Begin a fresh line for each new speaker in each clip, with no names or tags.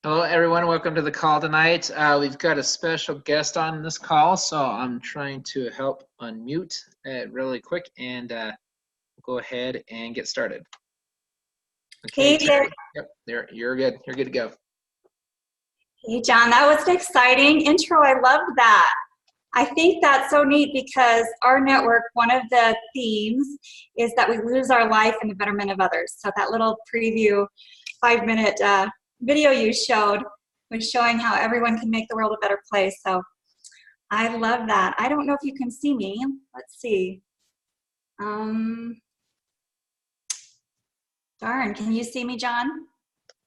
Hello, everyone. Welcome to the call tonight. We've got a special guest on this call, so I'm trying to help unmute really quick and go ahead and get started. Okay,
Hey,
Terry. Yep, there. You're good. You're good to go.
hey, John, that was an exciting intro. I loved that. I think that's so neat because our network, one of the themes is that we lose our life in the betterment of others. So that little preview 5-minute video you showed was showing how everyone can make the world a better place. So I love that. I don't know if you can see me. Let's see. Darn, can you see me, John?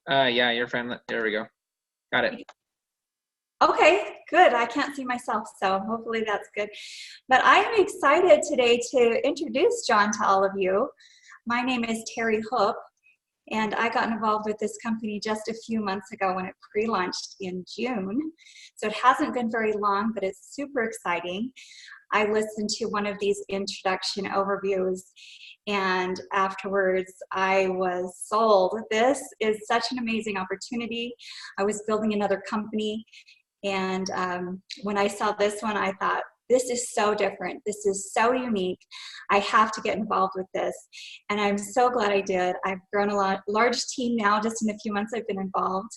Yeah, you're fine. There we go. Got it.
Okay, good. I can't see myself, so hopefully that's good. But I am excited today to introduce John to all of you. My name is Terry Hoop, and I got involved with this company just a few months ago when it pre-launched in June. So it hasn't been very long, but it's super exciting. I listened to one of these introduction overviews, and afterwards I was sold. This is such an amazing opportunity. I was building another company, and when I saw this one, I thought, this is so different. This is so unique. I have to get involved with this. And I'm so glad I did. I've grown a large team now just in the few months I've been involved.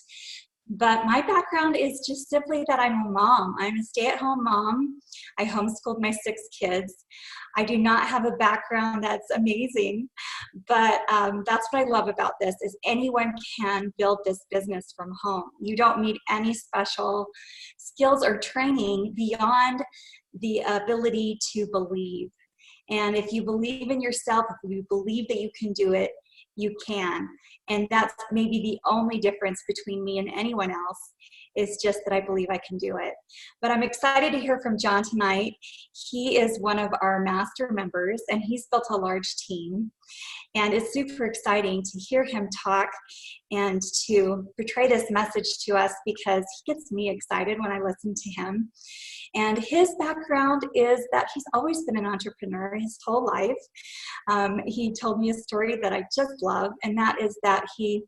But my background is just simply that I'm a mom. I'm a stay-at-home mom. I homeschooled my 6 kids. I do not have a background that's amazing, but that's what I love about this is anyone can build this business from home. You don't need any special skills or training beyond the ability to believe. And if you believe in yourself, if you believe that you can do it, you can. And that's maybe the only difference between me and anyone else is just that I believe I can do it. But I'm excited to hear from John tonight. He is one of our master members, and he's built a large team. And it's super exciting to hear him talk and to portray this message to us because he gets me excited when I listen to him. And his background is that he's always been an entrepreneur his whole life. He told me a story that I just love, and that is that he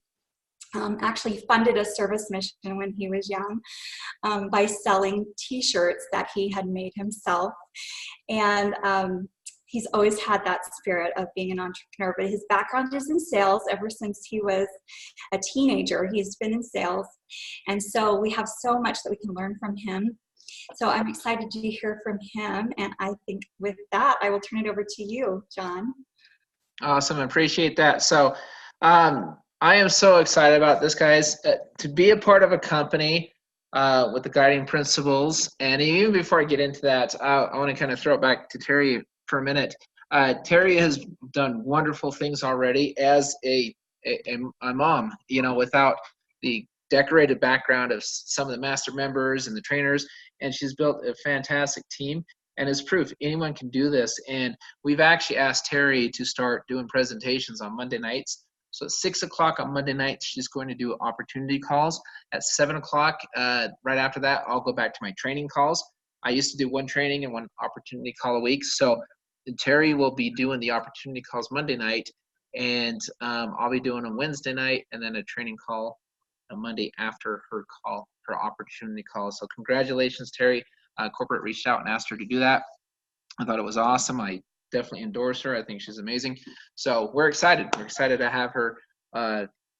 actually funded a service mission when he was young by selling t-shirts that he had made himself. And he's always had that spirit of being an entrepreneur, but his background is in sales. Ever since he was a teenager, he's been in sales. And so we have so much that we can learn from him. So I'm excited to hear from him. And I think with that, I will turn it over to you, John.
Awesome. I appreciate that. So I am so excited about this, guys, to be a part of a company with the guiding principles. And even before I get into that, I want to kind of throw it back to Terry for a minute. Terry has done wonderful things already as a mom, you know, without the decorated background of some of the master members and the trainers. And she's built a fantastic team. And as proof, anyone can do this. And we've actually asked Terry to start doing presentations on Monday nights. So at 6 o'clock on Monday night, she's going to do opportunity calls. At 7 o'clock, right after that, I'll go back to my training calls. I used to do one training and one opportunity call a week. So Terry will be doing the opportunity calls Monday night, and I'll be doing a Wednesday night and then a training call on Monday after her call, her opportunity call. So congratulations, Terry. Corporate reached out and asked her to do that. I thought it was awesome. I definitely endorse her. I think she's amazing. So we're excited. We're excited to have her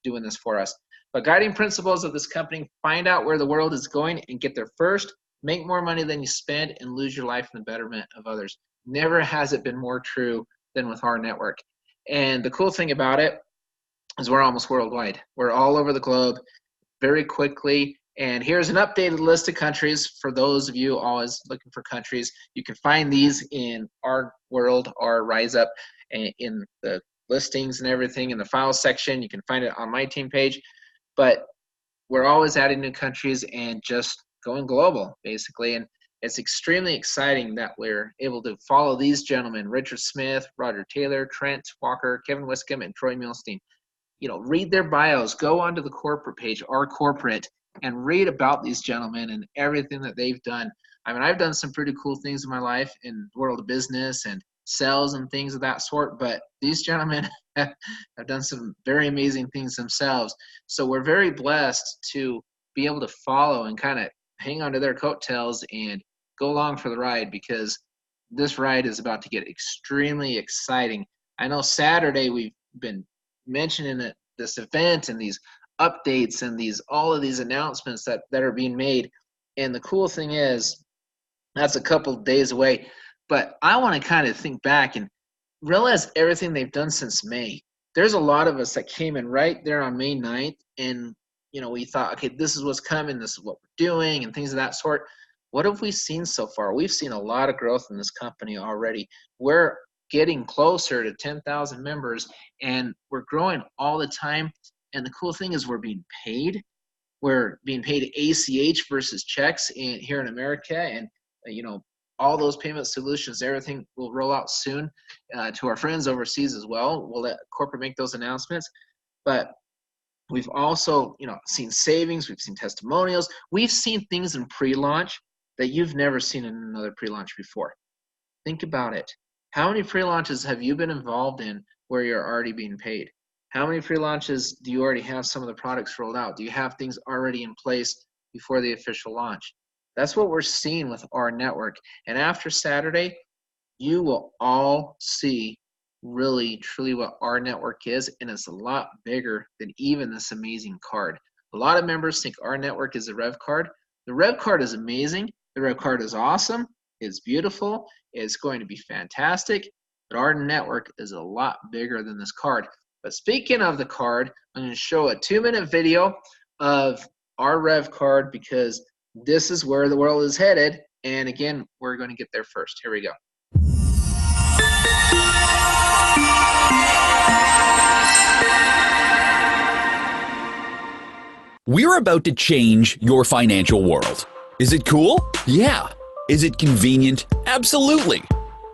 doing this for us. But guiding principles of this company: find out where the world is going and get there first. Make more money than you spend and lose your life in the betterment of others. Never has it been more true than with rNetwork. And the cool thing about it is we're almost worldwide. We're all over the globe very quickly. And here's an updated list of countries for those of you always looking for countries. You can find these in our world, our Rise Up, in the listings and everything in the files section. You can find it on my team page. But we're always adding new countries and just going global, basically. And it's extremely exciting that we're able to follow these gentlemen: Richard Smith, Roger Taylor, Trent Walker, Kevin Wiscombe, and Troy Milstein. You know, read their bios, go onto the corporate page, our corporate, and read about these gentlemen and everything that they've done. I mean, I've done some pretty cool things in my life in the world of business and sales and things of that sort, but these gentlemen have done some very amazing things themselves. So we're very blessed to be able to follow and kind of hang on to their coattails and go along for the ride, because this ride is about to get extremely exciting. I know Saturday we've been mentioning it, this event and these updates and all of these announcements that are being made. And the cool thing is, that's a couple of days away. But I want to kind of think back and realize everything they've done since May. There's a lot of us that came in right there on May 9th, and we thought, okay, this is what's coming, this is what we're doing, and things of that sort. What have we seen so far? We've seen a lot of growth in this company already. We're getting closer to 10,000 members, and we're growing all the time. And the cool thing is we're being paid. We're being paid ACH versus checks here in America, and all those payment solutions, everything will roll out soon to our friends overseas as well. We'll let corporate make those announcements. But we've also, seen savings. We've seen testimonials. We've seen things in pre-launch that you've never seen in another pre-launch before. Think about it. How many pre-launches have you been involved in where you're already being paid? How many pre-launches do you already have some of the products rolled out? Do you have things already in place before the official launch? That's what we're seeing with rNetwork. And after Saturday, you will all see really, truly what rNetwork is, and it's a lot bigger than even this amazing card. A lot of members think rNetwork is a revvcard. The revvcard is amazing. The revvcard is awesome. It's beautiful. It's going to be fantastic. But rNetwork is a lot bigger than this card. But speaking of the card, I'm going to show a 2-minute video of our revvcard, because this is where the world is headed. And again, we're going to get there first. Here we go.
We're about to change your financial world. Is it cool? Yeah. Is it convenient? Absolutely.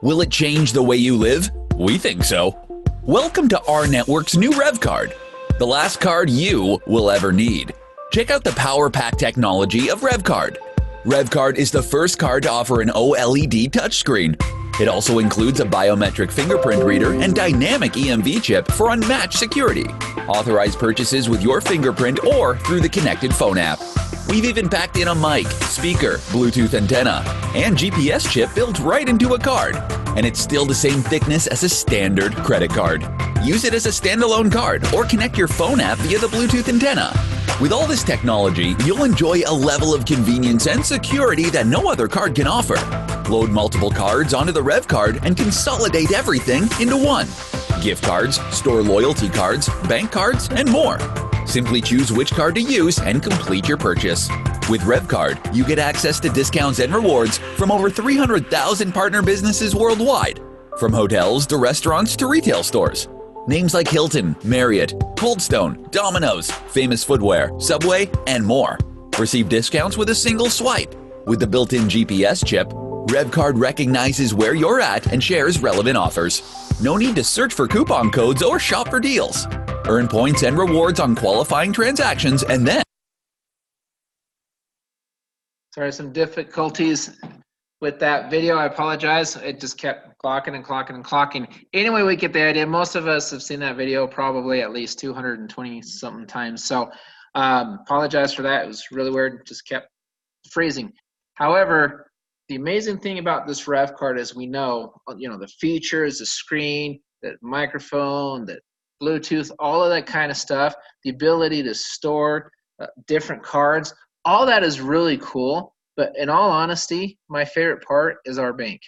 Will it change the way you live? We think so. Welcome to rNetwork's new revvcard, the last card you will ever need. Check out the power pack technology of revvcard. revvcard is the first card to offer an OLED touchscreen. It also includes a biometric fingerprint reader and dynamic EMV chip for unmatched security. Authorized purchases with your fingerprint or through the connected phone app. We've even packed in a mic, speaker, Bluetooth antenna, and GPS chip built right into a card. And it's still the same thickness as a standard credit card. Use it as a standalone card or connect your phone app via the Bluetooth antenna. With all this technology, you'll enjoy a level of convenience and security that no other card can offer. Load multiple cards onto the revvcard and consolidate everything into one. Gift cards, store loyalty cards, bank cards, and more. Simply choose which card to use and complete your purchase. With revvcard, you get access to discounts and rewards from over 300,000 partner businesses worldwide, from hotels to restaurants to retail stores. Names like Hilton, Marriott, Coldstone, Domino's, Famous Footwear, Subway, and more. Receive discounts with a single swipe. With the built-in GPS chip, revvcard recognizes where you're at and shares relevant offers. No need to search for coupon codes or shop for deals. Earn points and rewards on qualifying transactions and then...
Sorry, some difficulties with that video. I apologize. It just kept clocking and clocking and clocking. Anyway, we get the idea. Most of us have seen that video probably at least 220 something times. So apologize for that. It was really weird. It just kept freezing. However, the amazing thing about this revvcard is we know, the features, the screen, the microphone, the Bluetooth, all of that kind of stuff, the ability to store different cards, all that is really cool. But in all honesty, my favorite part is our bank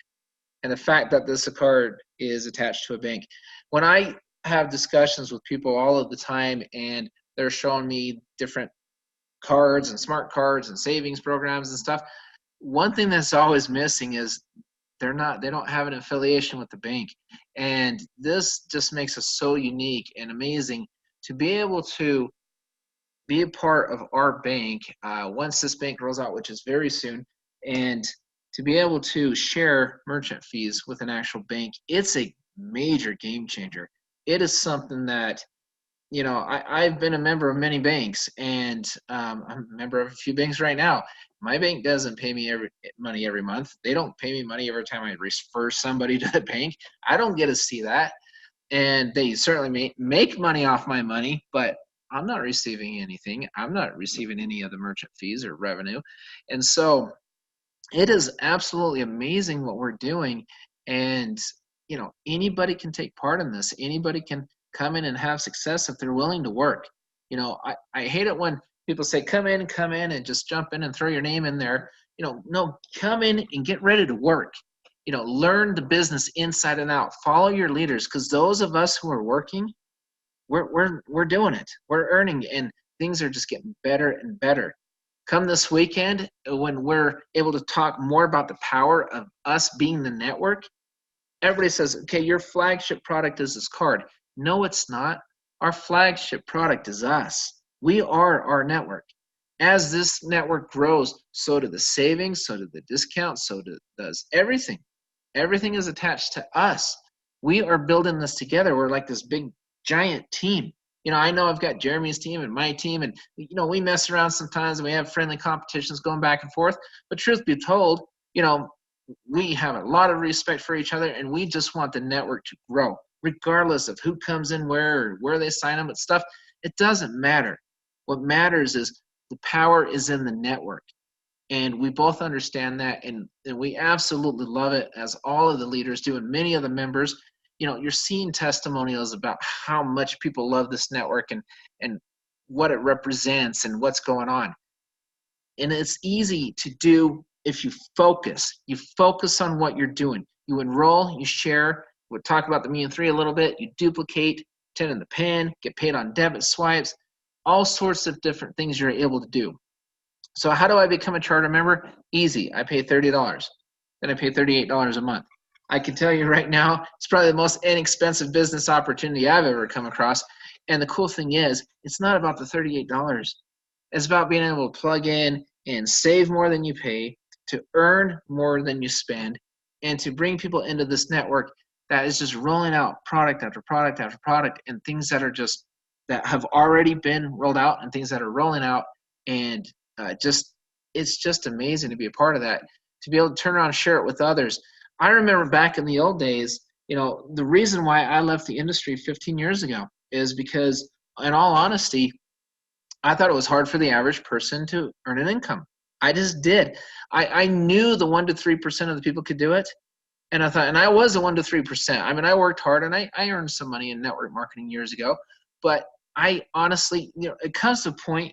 and the fact that this card is attached to a bank. When I have discussions with people all of the time and they're showing me different cards and smart cards and savings programs and stuff, one thing that's always missing is they don't have an affiliation with the bank. And this just makes us so unique and amazing to be able to be a part of our bank once this bank rolls out, which is very soon, and to be able to share merchant fees with an actual bank. It's a major game changer. It is something that, I've been a member of many banks, and I'm a member of a few banks right now. My bank doesn't pay me money every month. They don't pay me money every time I refer somebody to the bank. I don't get to see that. And they certainly make money off my money, but I'm not receiving anything. I'm not receiving any of the merchant fees or revenue. And so it is absolutely amazing what we're doing. And, anybody can take part in this. Anybody can come in and have success if they're willing to work. I hate it when people say, come in and just jump in and throw your name in there. No, come in and get ready to work. Learn the business inside and out. Follow your leaders, because those of us who are working, we're doing it. We're earning, and things are just getting better and better. Come this weekend, when we're able to talk more about the power of us being the network, everybody says, okay, your flagship product is this card. No, it's not. Our flagship product is us. We are our network. As this network grows, so do the savings, so do the discounts, does everything. Everything is attached to us. We are building this together. We're like this big, giant team. I know I've got Jeremy's team and my team, and, we mess around sometimes and we have friendly competitions going back and forth. But truth be told, we have a lot of respect for each other, and we just want the network to grow, regardless of who comes in where or where they sign up and stuff. It doesn't matter. What matters is the power is in the network. And we both understand that, and we absolutely love it, as all of the leaders do, and many of the members. You're seeing testimonials about how much people love this network and what it represents and what's going on. And it's easy to do if you focus. You focus on what you're doing. You enroll, you share. We'll talk about the Me and 3 a little bit. You duplicate, attend in the pen, get paid on debit swipes, all sorts of different things you're able to do. So how do I become a charter member? Easy. I pay $30. Then I pay $38 a month. I can tell you right now, it's probably the most inexpensive business opportunity I've ever come across. And the cool thing is, it's not about the $38. It's about being able to plug in and save more than you pay, to earn more than you spend, and to bring people into this network that is just rolling out product after product after product, and things that have already been rolled out and things that are rolling out. And it's just amazing to be a part of that, to be able to turn around and share it with others. I remember back in the old days, the reason why I left the industry 15 years ago is because, in all honesty, I thought it was hard for the average person to earn an income. I just did. I knew the 1% to 3% of the people could do it. And I thought, and I was a 1% to 3%. I mean, I worked hard, and I earned some money in network marketing years ago. But I honestly, it comes to a point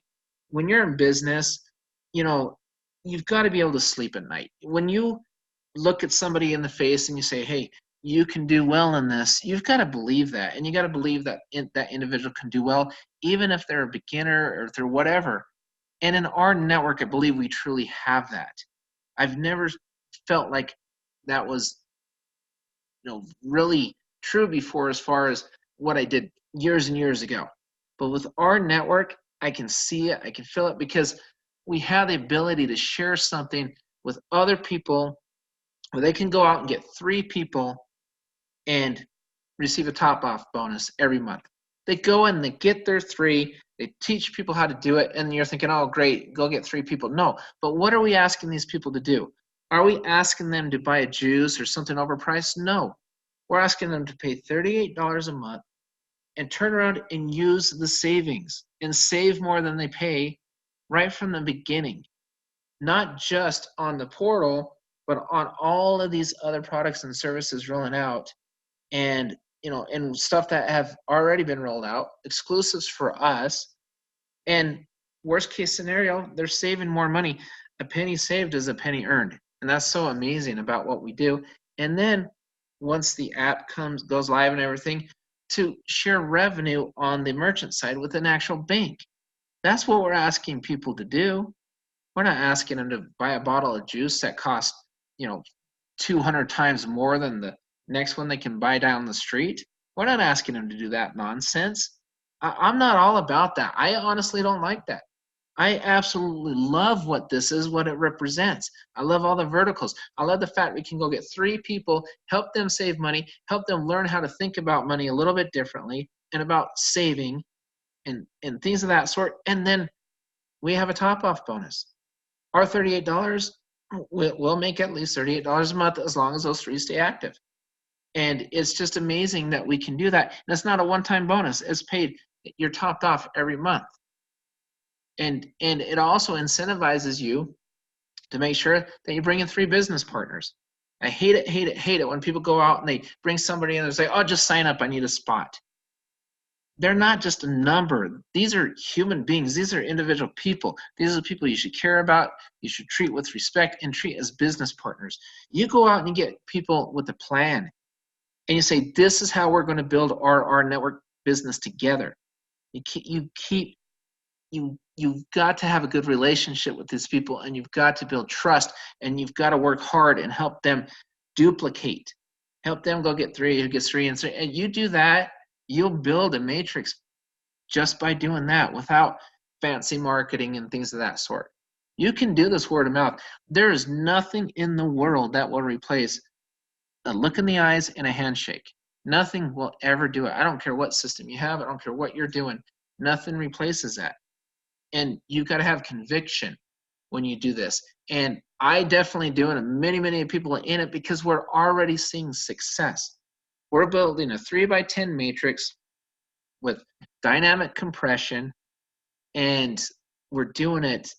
when you're in business, you've got to be able to sleep at night. When you look at somebody in the face and you say, hey, you can do well in this, you've got to believe that. And you got to believe that that individual can do well, even if they're a beginner or if they're whatever. And in our network, I believe we truly have that. I've never felt like that was, really true before, as far as what I did years and years ago. But with our network, I can see it, I can feel it, because we have the ability to share something with other people where they can go out and get 3 people and receive a top-off bonus every month. They go in, they get their 3, they teach people how to do it, and you're thinking, oh, great, go get 3 people. No, but what are we asking these people to do? Are we asking them to buy a juice or something overpriced? No. We're asking them to pay $38 a month and turn around and use the savings and save more than they pay right from the beginning. Not just on the portal, but on all of these other products and services rolling out, and and stuff that have already been rolled out, exclusives for us. And worst case scenario, they're saving more money. A penny saved is a penny earned. And that's so amazing about what we do. And then once the app goes live and everything, to share revenue on the merchant side with an actual bank. That's what we're asking people to do. We're not asking them to buy a bottle of juice that costs, 200 times more than the next one they can buy down the street. We're not asking them to do that nonsense. I'm not all about that. I honestly don't like that. I absolutely love what this is, what it represents. I love all the verticals. I love the fact we can go get 3 people, help them save money, help them learn how to think about money a little bit differently and about saving and things of that sort. And then we have a top-off bonus. Our $38, we'll make at least $38 a month as long as those 3 stay active. And it's just amazing that we can do that. And it's not a one-time bonus. It's paid, you're topped off every month. And it also incentivizes you to make sure that you bring in 3 business partners. I hate it when people go out and they bring somebody in and say, oh, just sign up, I need a spot. They're not just a number. These are human beings. These are individual people. These are the people you should care about, you should treat with respect, and treat as business partners. You go out and you get people with a plan, and you say, this is how we're going to build our network business together. You've got to have a good relationship with these people, and you've got to build trust, and you've got to work hard and help them duplicate. Help them go get 3, who gets 3 and 3. And you do that, you'll build a matrix just by doing that without fancy marketing and things of that sort. You can do this word of mouth. There is nothing in the world that will replace a look in the eyes and a handshake. Nothing will ever do it. I don't care what system you have. I don't care what you're doing. Nothing replaces that. And you've got to have conviction when you do this. And I definitely do it, and many people are in it because we're already seeing success. We're building a 3x10 matrix with dynamic compression, and we're doing it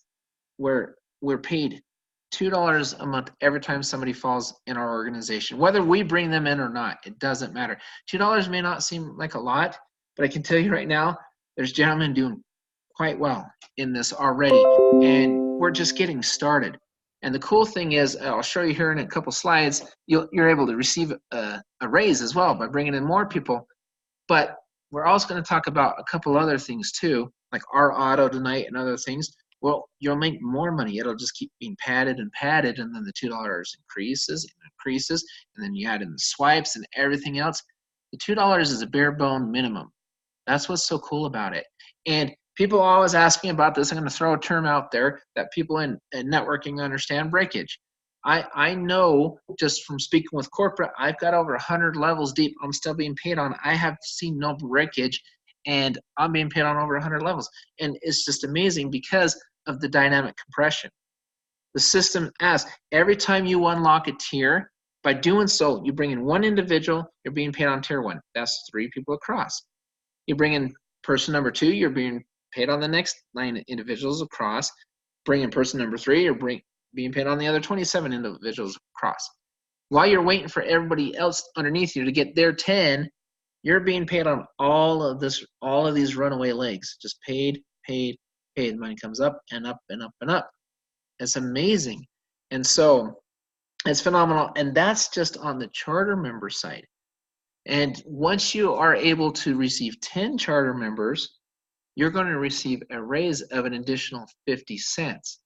where we're paid $2 a month every time somebody falls in our organization. Whether we bring them in or not, it doesn't matter. $2 may not seem like a lot, but I can tell you right now, there's gentlemen doing quite well in this already, and we're just getting started. And the cool thing is, I'll show you here in a couple slides, you're able to receive a raise as well by bringing in more people. But we're also going to talk about a couple other things too, like our auto tonight and other things. Well, you'll make more money. It'll just keep being padded, and then the $2 increases, and then you add in the swipes and everything else. The $2 is a bare bone minimum. That's what's so cool about it. And people always ask me about this. I'm going to throw a term out there that people in networking understand: breakage. I know just from speaking with corporate, I've got over 100 levels deep. I'm still being paid on. I have seen no breakage, and I'm being paid on over 100 levels. And it's just amazing because of the dynamic compression. The system asks, every time you unlock a tier, by doing so, you bring in 1 individual, you're being paid on tier 1. That's 3 people across. You bring in person number 2, you're being paid on the next 9 individuals across. Bring in person number 3, you're being paid on the other 27 individuals across. While you're waiting for everybody else underneath you to get their 10, you're being paid on all of these runaway legs. Just paid. The money comes up and up and up and up. It's amazing. And so it's phenomenal. And that's just on the charter member side. And once you are able to receive 10 charter members, you're going to receive a raise of an additional 50 cents.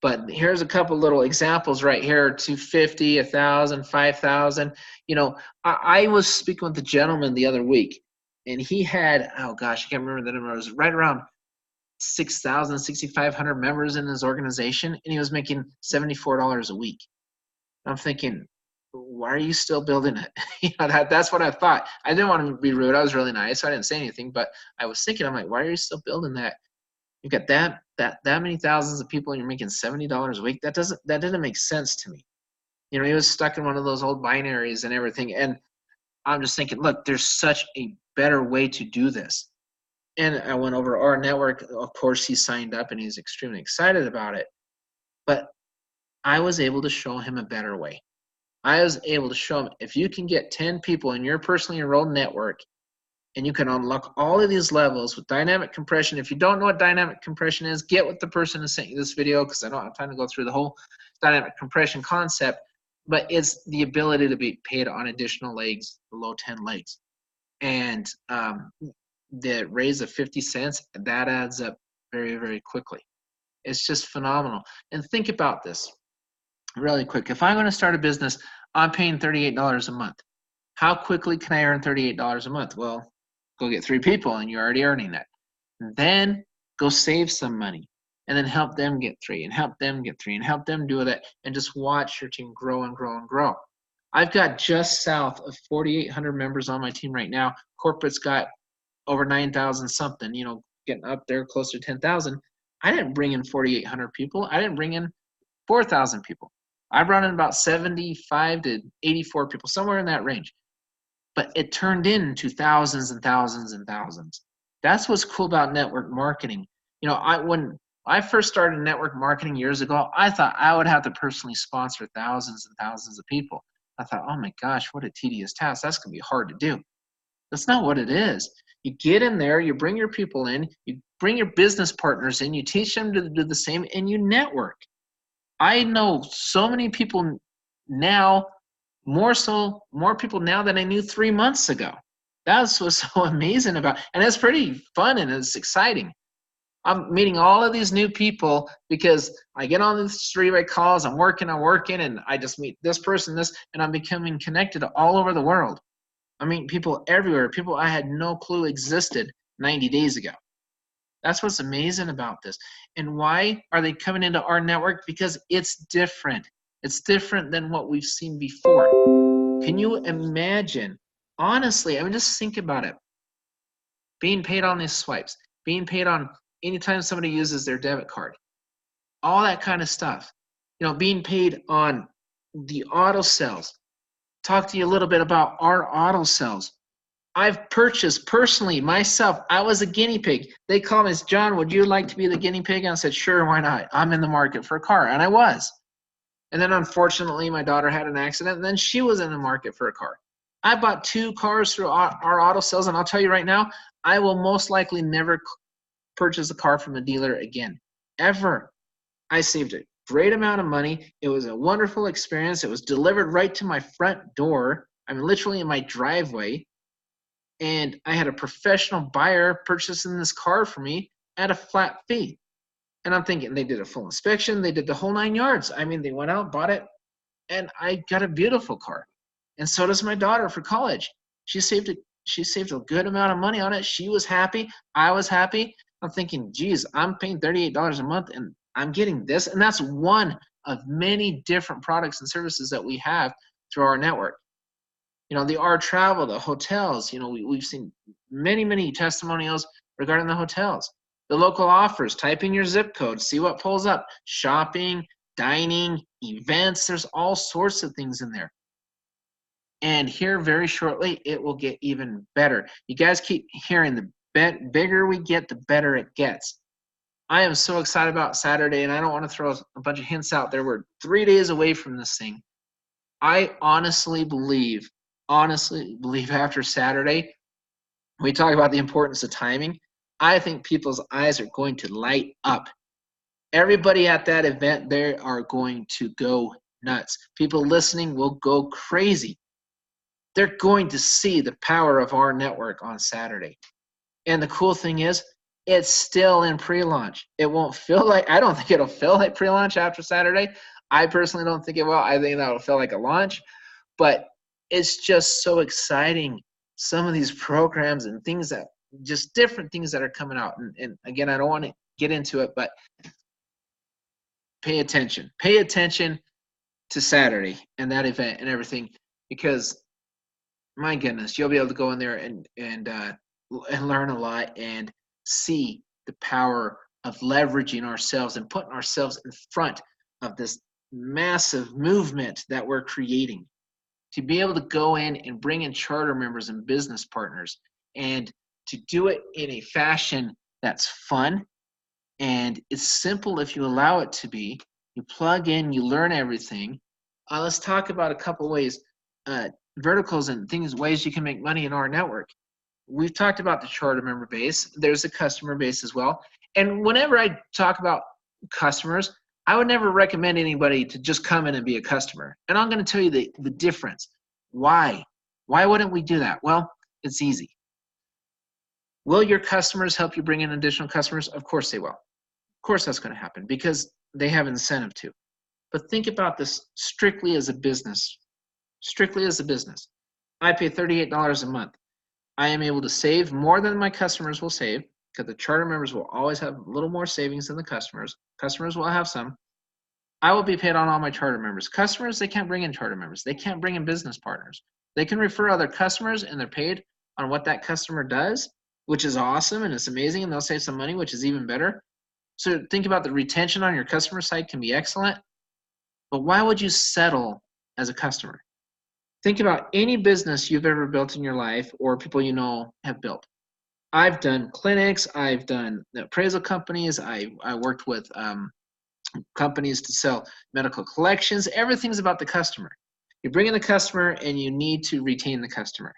But here's a couple little examples right here: 250, 1,000, 5,000. You know, I was speaking with a gentleman the other week, and he had, oh gosh, I can't remember the number. It was right around 6,000, 6,500 members in his organization, and he was making $74 a week. I'm thinking, why are you still building it? You know, that's what I thought. I didn't want to be rude. I was really nice, so I didn't say anything. But I was thinking, I'm like, why are you still building that? You've got that many thousands of people, and you're making $70 a week. That didn't make sense to me. You know, he was stuck in one of those old binaries and everything. And I'm just thinking, look, there's such a better way to do this. And I went over to rNetwork. Of course, he signed up, and he's extremely excited about it. But I was able to show him a better way. I was able to show him, if you can get 10 people in your personally enrolled network, and you can unlock all of these levels with dynamic compression. If you don't know what dynamic compression is, get with the person who sent you this video, because I don't have time to go through the whole dynamic compression concept. But it's the ability to be paid on additional legs below 10 legs. And the raise of 50 cents, that adds up very, very quickly. It's just phenomenal. And think about this really quick. If I'm going to start a business, I'm paying $38 a month. How quickly can I earn $38 a month? Well, go get 3 people, and you're already earning that. Then go save some money, and then help them get 3, and help them get 3, and help them do that, and just watch your team grow and grow and grow. I've got just south of 4,800 members on my team right now. Corporate's got over 9,000 something, you know, getting up there closer to 10,000. I didn't bring in 4,800 people. I didn't bring in 4,000 people. I brought in about 75 to 84 people, somewhere in that range. But it turned into thousands and thousands and thousands. That's what's cool about network marketing. You know, when I first started network marketing years ago, I thought I would have to personally sponsor thousands and thousands of people. I thought, oh my gosh, what a tedious task. That's going to be hard to do. That's not what it is. You get in there, you bring your people in, you bring your business partners in, you teach them to do the same, and you network. I know so many people now, more people now than I knew 3 months ago. That's what's so amazing about, and it's pretty fun and it's exciting. I'm meeting all of these new people because I get on these three-way calls, I'm working, and I just meet this person, and I'm becoming connected all over the world. I meet people everywhere, people I had no clue existed 90 days ago. That's what's amazing about this. And why are they coming into our network? Because it's different. It's different than what we've seen before. Can you imagine? Honestly, I mean, just think about it. Being paid on these swipes, being paid on anytime somebody uses their debit card, all that kind of stuff. You know, being paid on the auto sales. Talk to you a little bit about our auto sales. I've purchased personally myself. I was a guinea pig. They called me, John, would you like to be the guinea pig? And I said, sure, why not? I'm in the market for a car. And I was. And then unfortunately, my daughter had an accident, and then she was in the market for a car. I bought 2 cars through our auto sales, and I'll tell you right now, I will most likely never purchase a car from a dealer again, ever. I saved a great amount of money. It was a wonderful experience. It was delivered right to my front door. I'm literally in my driveway. And I had a professional buyer purchasing this car for me at a flat fee. And I'm thinking, they did a full inspection. They did the whole 9 yards. I mean, they went out, bought it, and I got a beautiful car. And so does my daughter for college. She saved a good amount of money on it. She was happy. I was happy. I'm thinking, geez, I'm paying $38 a month, and I'm getting this. And that's one of many different products and services that we have through our network. You know, the R travel, the hotels, you know, we've seen many testimonials regarding the hotels. The local offers, type in your zip code, see what pulls up. Shopping, dining, events, there's all sorts of things in there. And here very shortly, it will get even better. You guys keep hearing the bigger we get, the better it gets. I am so excited about Saturday, and I don't want to throw a bunch of hints out there. We're 3 days away from this thing. I honestly believe after Saturday, we talk about the importance of timing. I think people's eyes are going to light up. Everybody at that event, they are going to go nuts. People listening will go crazy. They're going to see the power of our network on Saturday. And the cool thing is, it's still in pre-launch. It won't feel like, I don't think it'll feel like pre-launch after Saturday. I personally don't think it will. I think that'll feel like a launch. But it's just so exciting. Some of these programs and things that, just different things that are coming out. And again, I don't want to get into it, but pay attention. Pay attention to Saturday and that event and everything, because my goodness, you'll be able to go in there and learn a lot and see the power of leveraging ourselves and putting ourselves in front of this massive movement that we're creating. To be able to go in and bring in charter members and business partners, and to do it in a fashion that's fun and it's simple if you allow it to be. You plug in, you learn everything. Let's talk about a couple ways, verticals and things, ways you can make money in our network. We've talked about the charter member base. There's a customer base as well. And whenever I talk about customers, I would never recommend anybody to just come in and be a customer. And I'm going to tell you the difference. Why? Why wouldn't we do that? Well, it's easy. Will your customers help you bring in additional customers? Of course they will. Of course that's going to happen because they have incentive to. But think about this strictly as a business. Strictly as a business. I pay $38 a month. I am able to save more than my customers will save, because the charter members will always have a little more savings than the customers. Customers will have some. I will be paid on all my charter members. Customers, they can't bring in charter members. They can't bring in business partners. They can refer other customers, and they're paid on what that customer does, which is awesome, and it's amazing, and they'll save some money, which is even better. So think about the retention on your customer side can be excellent, but why would you settle as a customer? Think about any business you've ever built in your life or people you know have built. I've done clinics, I've done appraisal companies, I worked with companies to sell medical collections. Everything's about the customer. You bring in the customer and you need to retain the customer.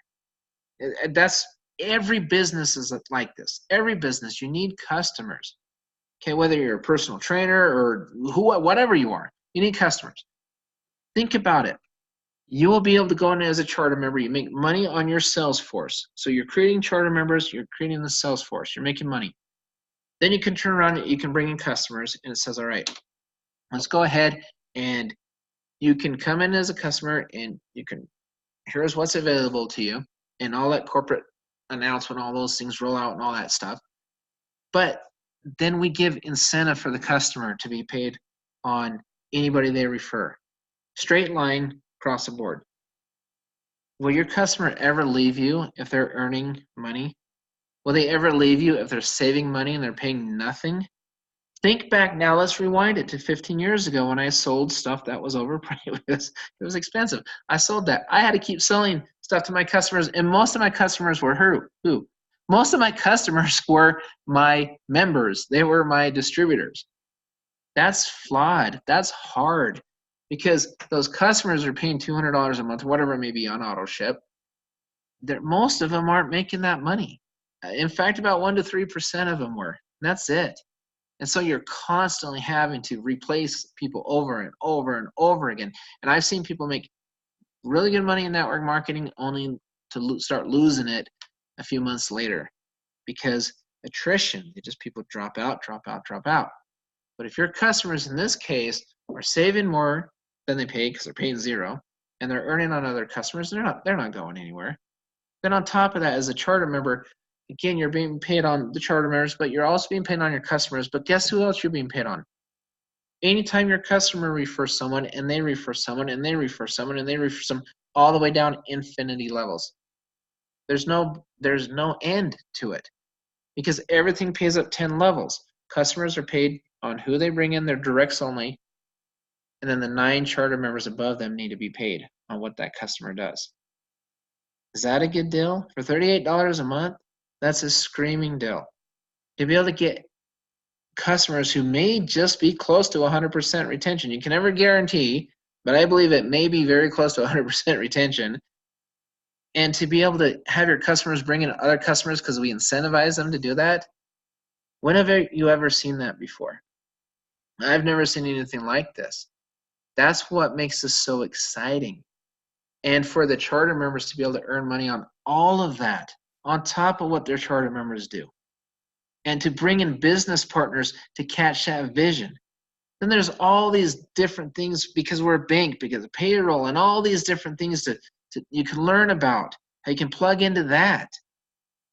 That's every business is like this. Every business, you need customers. Okay, whether you're a personal trainer or whatever you are, you need customers. Think about it. You will be able to go in as a charter member. You make money on your sales force. So you're creating charter members, you're creating the sales force, you're making money. Then you can turn around and you can bring in customers, and it says, all right, let's go ahead and you can come in as a customer and you can, here's what's available to you, and all that corporate announcement, all those things roll out and all that stuff. But then we give incentive for the customer to be paid on anybody they refer. Straight line across the board. Will your customer ever leave you if they're earning money? Will they ever leave you if they're saving money and they're paying nothing? Think back now, let's rewind it to 15 years ago when I sold stuff that was overpriced. It was expensive. I sold that. I had to keep selling stuff to my customers, and most of my customers were who? Most of my customers were my members. They were my distributors. That's flawed. That's hard because those customers are paying $200 a month, whatever it may be on auto ship. Most of them aren't making that money. In fact, about 1 to 3% of them were. And that's it. And so you're constantly having to replace people over and over and over again. And I've seen people make really good money in network marketing only to start losing it a few months later because attrition, people drop out. But if your customers in this case are saving more than they pay because they're paying zero and they're earning on other customers, they're not going anywhere. Then on top of that, as a charter member, again, you're being paid on the charter members, but you're also being paid on your customers. But guess who else you're being paid on? Anytime your customer refers someone and they refer someone and they refer someone and they refer someone, all the way down infinity levels. There's no end to it because everything pays up 10 levels. Customers are paid on who they bring in, their directs only, and then the 9 charter members above them need to be paid on what that customer does. Is that a good deal? For $38 a month, that's a screaming deal. To be able to get customers who may just be close to 100% retention. You can never guarantee, but I believe it may be very close to 100% retention. And to be able to have your customers bring in other customers because we incentivize them to do that, when have you ever seen that before? I've never seen anything like this. That's what makes this so exciting. And for the charter members to be able to earn money on all of that, on top of what their charter members do, and to bring in business partners to catch that vision. Then there's all these different things because we're a bank, because of payroll, and all these different things to you can learn about, how you can plug into that.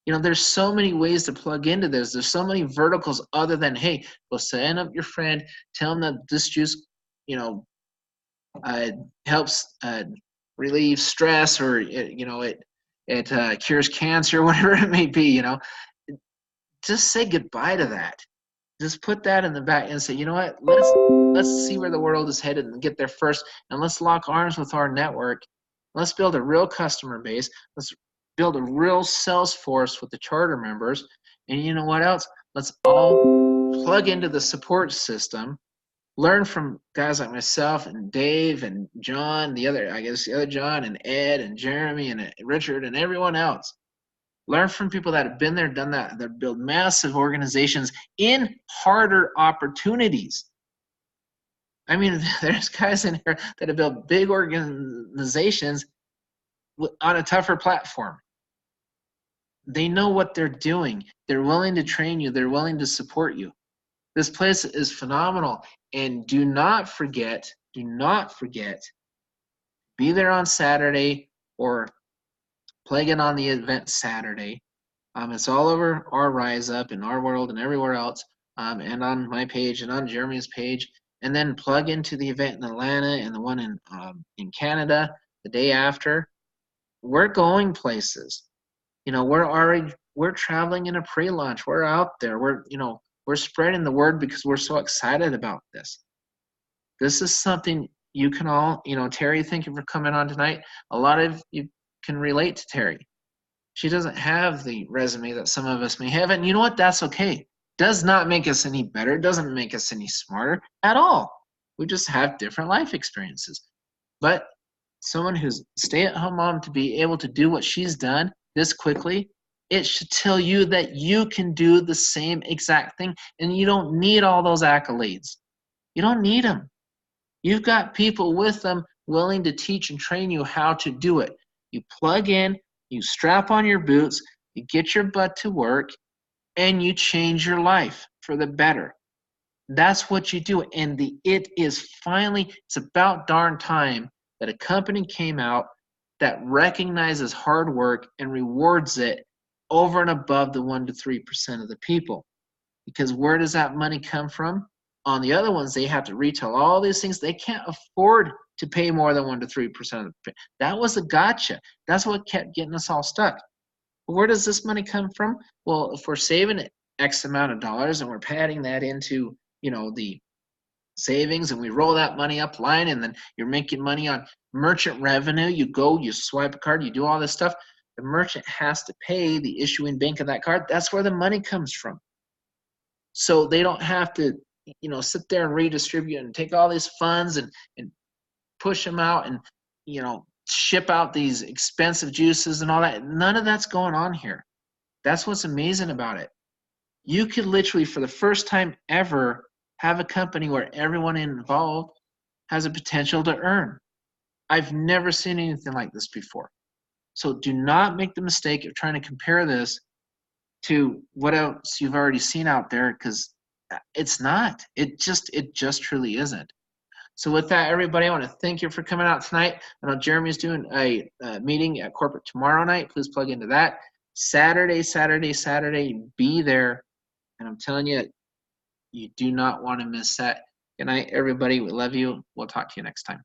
There's so many ways to plug into this. There's so many verticals other than, hey, well, sign up your friend, tell them that this juice, helps relieve stress, or it cures cancer, whatever it may be. Just say goodbye to that. Just put that in the back and say, you know what? Let's see where the world is headed and get there first, and let's lock arms with our network. Let's build a real customer base. Let's build a real sales force with the charter members. And you know what else? Let's all plug into the support system. Learn from guys like myself and Dave and John, the other John and Ed and Jeremy and Richard and everyone else. Learn from people that have been there, done that build massive organizations in harder opportunities. I mean, there's guys in here that have built big organizations on a tougher platform. They know what they're doing. They're willing to train you. They're willing to support you. This place is phenomenal. And do not forget, be there on Saturday or plug in on the event Saturday. It's all over our Rise Up in our world and everywhere else, and on my page and on Jeremy's page. And then plug into the event in Atlanta and the one in Canada the day after. We're going places. We're traveling in a pre-launch. We're out there. We're spreading the word because we're so excited about this. This is something you can all, Terry, thank you for coming on tonight. A lot of you can relate to Terry. She doesn't have the resume that some of us may have. And you know what? That's okay. Does not make us any better. Doesn't make us any smarter at all. We just have different life experiences. But someone who's a stay-at-home mom to be able to do what she's done this quickly, it should tell you that you can do the same exact thing, and you don't need all those accolades. You don't need them. You've got people with them willing to teach and train you how to do it. You plug in, you strap on your boots, you get your butt to work, and you change your life for the better. That's what you do. And it is finally, it's about darn time that a company came out that recognizes hard work and rewards it over and above the 1 to 3% of the people. Because where does that money come from? On the other ones, they have to retail all these things. They can't afford to pay more than 1 to 3% of the people. That was a gotcha. That's what kept getting us all stuck. But where does this money come from? Well, if we're saving X amount of dollars and we're padding that into, the savings, and we roll that money up line, and then you're making money on merchant revenue. You go, you swipe a card, you do all this stuff. The merchant has to pay the issuing bank of that card. That's where the money comes from. So they don't have to, sit there and redistribute and take all these funds and push them out and, ship out these expensive juices and all that. None of that's going on here. That's what's amazing about it. You could literally, for the first time ever, have a company where everyone involved has a potential to earn. I've never seen anything like this before. So do not make the mistake of trying to compare this to what else you've already seen out there, because it's not. It just truly isn't. So with that, everybody, I want to thank you for coming out tonight. I know Jeremy's doing a meeting at corporate tomorrow night. Please plug into that. Saturday, be there. And I'm telling you, you do not want to miss that. Good night, everybody. We love you. We'll talk to you next time.